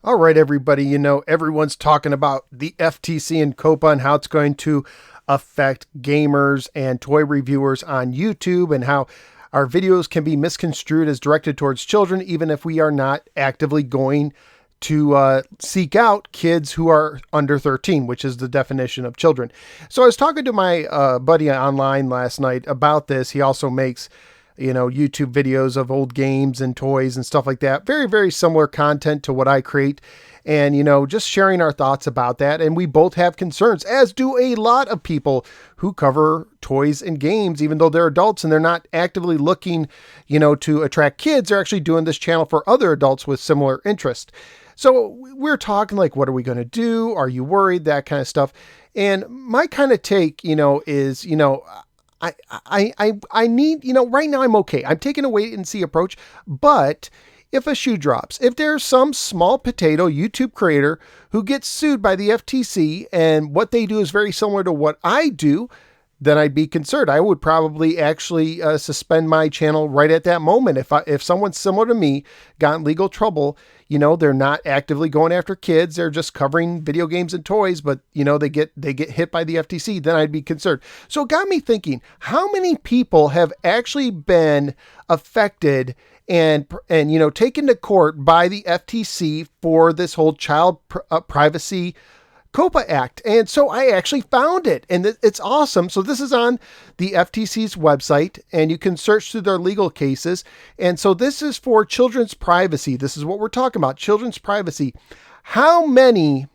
All right, everybody, everyone's talking about the FTC and COPPA and how it's going to affect gamers and toy reviewers on YouTube and how our videos can be misconstrued as directed towards children, even if we are not actively going to seek out kids who are under 13, which is the definition of children. So I was talking to my buddy online last night about this. He also makes YouTube videos of old games and toys and stuff like that. Very, very similar content to what I create. And, just sharing our thoughts about that. And we both have concerns, as do a lot of people who cover toys and games, even though they're adults and they're not actively looking, to attract kids. They're actually doing this channel for other adults with similar interest. So we're talking like, what are we going to do? Are you worried? That kind of stuff. And my kind of take, is, I need, right now I'm okay. I'm taking a wait and see approach, but if a shoe drops, if there's some small potato YouTube creator who gets sued by the FTC and what they do is very similar to what I do, then I'd be concerned. I would probably actually suspend my channel right at that moment. If someone similar to me got in legal trouble, they're not actively going after kids. They're just covering video games and toys, but they get hit by the FTC, then I'd be concerned. So it got me thinking, how many people have actually been affected and taken to court by the FTC for this whole child privacy COPPA Act? And so I actually found it, and it's awesome. So this is on the FTC's website, and you can search through their legal cases. And so this is for children's privacy. This is what we're talking about, children's privacy. How many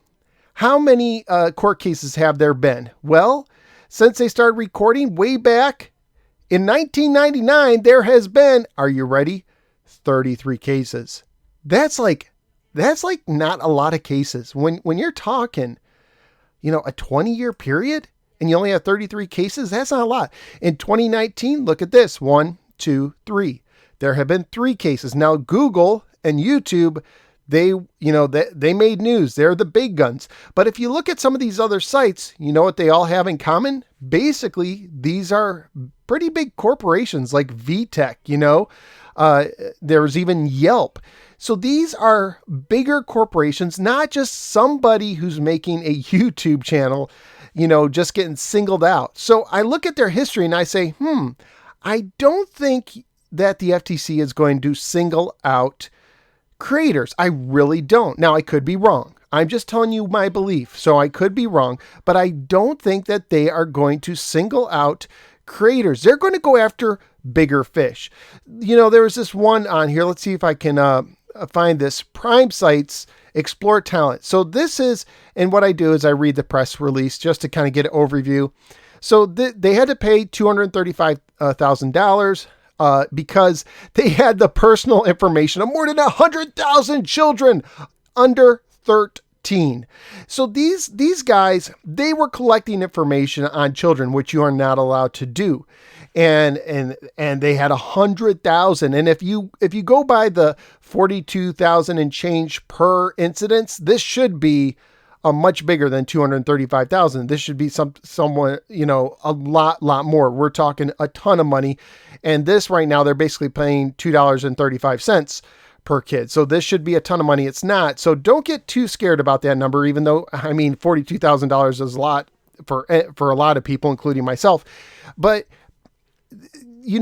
court cases have there been? Well, since they started recording way back in 1999, there has been, are you ready? 33 cases. That's like not a lot of cases. When you're talking, a 20-year period and you only have 33 cases, that's not a lot. In 2019, look at this, 1, 2, 3. There have been 3 cases. Now, Google and YouTube, they made news. They're the big guns. But if you look at some of these other sites, you know what they all have in common? Basically, these are pretty big corporations like VTech, there's even Yelp. So these are bigger corporations, not just somebody who's making a YouTube channel, just getting singled out. So I look at their history and I say, I don't think that the FTC is going to single out creators. I really don't. Now, I could be wrong. I'm just telling you my belief. So I could be wrong, but I don't think that they are going to single out creators. They're going to go after bigger fish. There was this one on here. Let's see if I can find this. Prime Sites Explore Talent. So this is, and what I do is I read the press release just to kind of get an overview. So they had to pay $235,000 because they had the personal information of more than 100,000 children under 13. So these guys, they were collecting information on children, which you are not allowed to do. And they had 100,000. And if you go by the 42,000 and change per incidence, this should be a much bigger than 235,000. This should be somewhat, a lot more. We're talking a ton of money. And this right now, they're basically paying $2.35 per kid. So this should be a ton of money. It's not. So don't get too scared about that number, even though, $42,000 is a lot for a lot of people, including myself. But you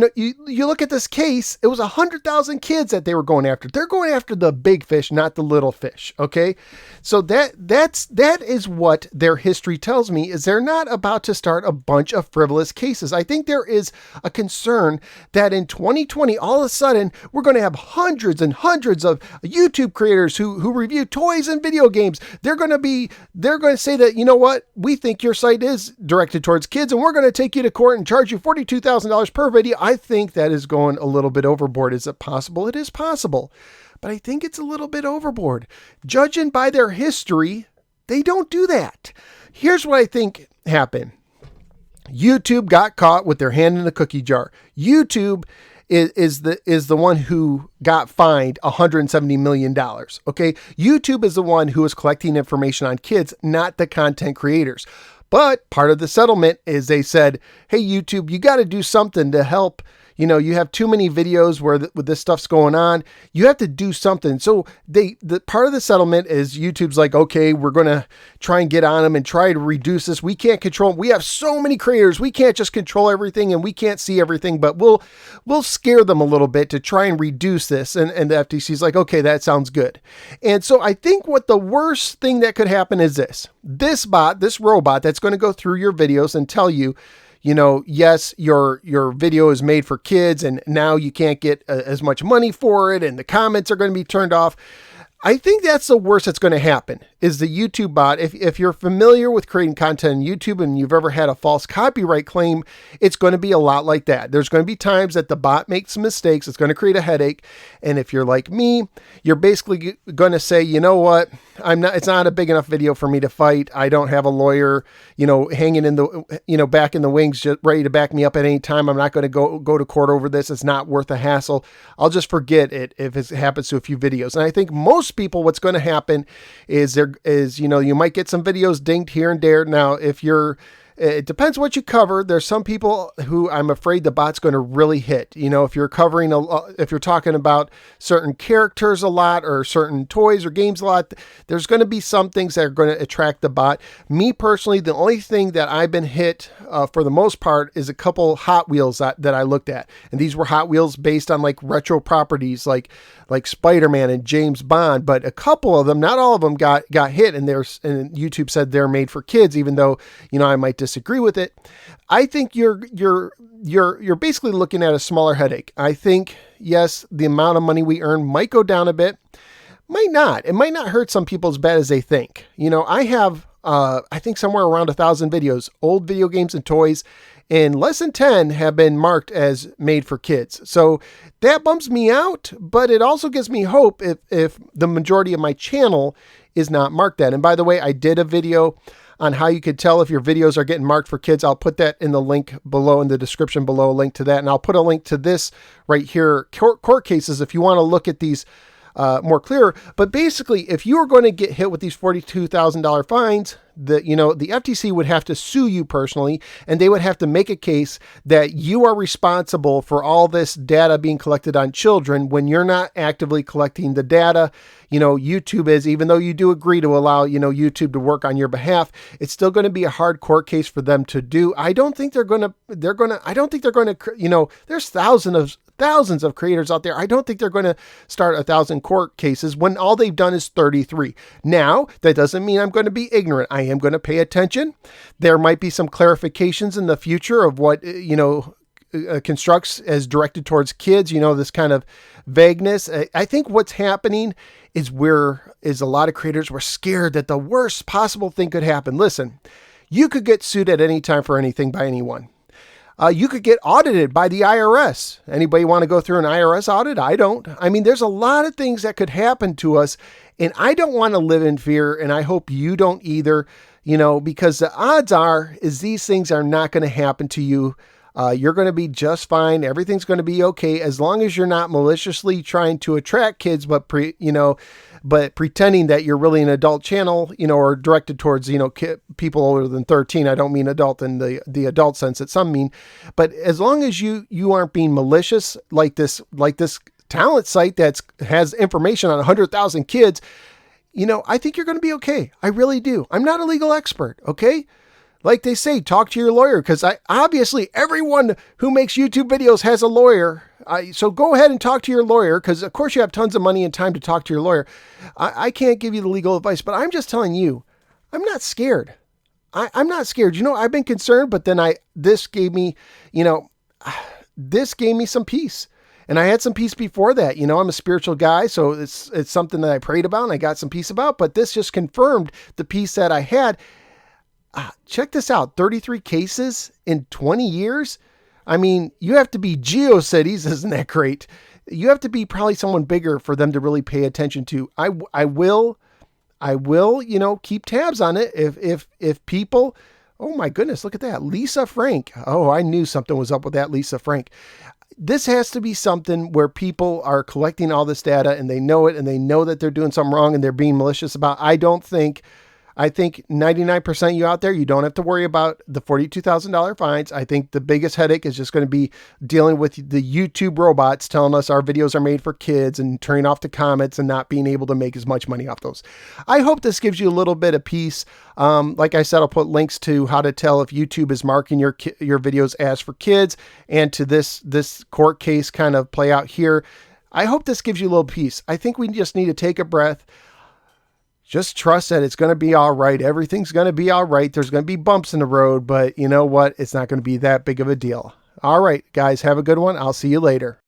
look at this case, it was 100,000 kids that they were going after. They're going after the big fish, not the little fish. Okay. So that is what their history tells me, is they're not about to start a bunch of frivolous cases. I think there is a concern that in 2020, all of a sudden, we're going to have hundreds and hundreds of YouTube creators who review toys and video games. They're going to say that, we think your site is directed towards kids and we're going to take you to court and charge you $42,000 per video. I think that is going a little bit overboard. Is it possible? It is possible, but I think it's a little bit overboard. Judging by their history, they don't do that. Here's what I think happened. YouTube got caught with their hand in the cookie jar. YouTube is the one who got fined $170 million. Okay. YouTube is the one who is collecting information on kids, not the content creators. But part of the settlement is they said, hey, YouTube, you got to do something to help, you have too many videos where this stuff's going on. You have to do something. So the part of the settlement is YouTube's like, okay, we're going to try and get on them and try to reduce this. We can't control. We have so many creators. We can't just control everything and we can't see everything, but we'll scare them a little bit to try and reduce this. And the FTC is like, okay, that sounds good. And so I think what the worst thing that could happen is this robot that's going to go through your videos and tell you, yes, your video is made for kids and now you can't get as much money for it and the comments are going to be turned off. I think that's the worst that's going to happen is the YouTube bot. If you're familiar with creating content on YouTube and you've ever had a false copyright claim, it's going to be a lot like that. There's going to be times that the bot makes some mistakes. It's going to create a headache. And if you're like me, you're basically going to say, you know what? It's not a big enough video for me to fight. I don't have a lawyer, hanging in the, back in the wings, just ready to back me up at any time. I'm not going to go to court over this. It's not worth the hassle. I'll just forget it if it happens to a few videos. And I think most people, what's going to happen is you might get some videos dinged here and there. Now, it depends what you cover. There's some people who I'm afraid the bot's going to really hit. If you're covering if you're talking about certain characters a lot or certain toys or games a lot, there's going to be some things that are going to attract the bot. Me personally, the only thing that I've been hit for the most part is a couple Hot Wheels that I looked at. And these were Hot Wheels based on like retro properties like Spider-Man and James Bond, but a couple of them, not all of them got hit, and YouTube said they're made for kids, even though, I might disagree with it. I think you're basically looking at a smaller headache. I think, yes, the amount of money we earn might go down a bit, might not. It might not hurt some people as bad as they think. I have, I think somewhere around 1,000 videos, old video games and toys, and less than 10 have been marked as made for kids. So that bums me out, but it also gives me hope if the majority of my channel is not marked that. And by the way, I did a video on how you could tell if your videos are getting marked for kids. I'll put that in the link below, in the description below, a link to that. And I'll put a link to this right here, court cases, if you want to look at these more clear. But basically, if you are going to get hit with these $42,000 fines, the FTC would have to sue you personally, and they would have to make a case that you are responsible for all this data being collected on children when you're not actively collecting the data. YouTube is, even though you do agree to allow, YouTube to work on your behalf, it's still going to be a hard court case for them to do. I don't think they're going to, there's thousands of creators out there. I don't think they're going to start 1,000 court cases when all they've done is 33. Now, that doesn't mean I'm going to be ignorant. I am going to pay attention. There might be some clarifications in the future of what, constructs as directed towards kids, this kind of vagueness. I think what's happening is a lot of creators were scared that the worst possible thing could happen. Listen, you could get sued at any time for anything by anyone. You could get audited by the IRS. Anybody want to go through an IRS audit? I don't. I mean, there's a lot of things that could happen to us, and I don't want to live in fear, and I hope you don't either, because the odds are is these things are not going to happen to you. You're going to be just fine. Everything's going to be okay as long as you're not maliciously trying to attract kids, but pretending that you're really an adult channel, or directed towards, people older than 13. I don't mean adult in the adult sense that some mean, but as long as you aren't being malicious like this talent site that has information on 100,000 kids, I think you're going to be okay. I really do. I'm not a legal expert. Okay. Like they say, talk to your lawyer, because obviously everyone who makes YouTube videos has a lawyer. So go ahead and talk to your lawyer, because of course you have tons of money and time to talk to your lawyer. I can't give you the legal advice, but I'm just telling you, I'm not scared. I'm not scared. I've been concerned, but then this gave me some peace. And I had some peace before that. I'm a spiritual guy, so it's something that I prayed about and I got some peace about, but this just confirmed the peace that I had. Check this out, 33 cases in 20 years. I mean, you have to be GeoCities. Isn't that great? You have to be probably someone bigger for them to really pay attention to. I will, keep tabs on it. If people, oh my goodness, look at that. Lisa Frank. Oh, I knew something was up with that Lisa Frank. This has to be something where people are collecting all this data and they know it and they know that they're doing something wrong and they're being malicious about. I don't think I think 99% of you out there, you don't have to worry about the $42,000 fines. I think the biggest headache is just going to be dealing with the YouTube robots telling us our videos are made for kids and turning off the comments and not being able to make as much money off those. I hope this gives you a little bit of peace. Like I said, I'll put links to how to tell if YouTube is marking your videos as for kids, and to this court case kind of play out here. I hope this gives you a little peace. I think we just need to take a breath. Just trust that it's going to be all right. Everything's going to be all right. There's going to be bumps in the road, but you know what? It's not going to be that big of a deal. All right, guys, have a good one. I'll see you later.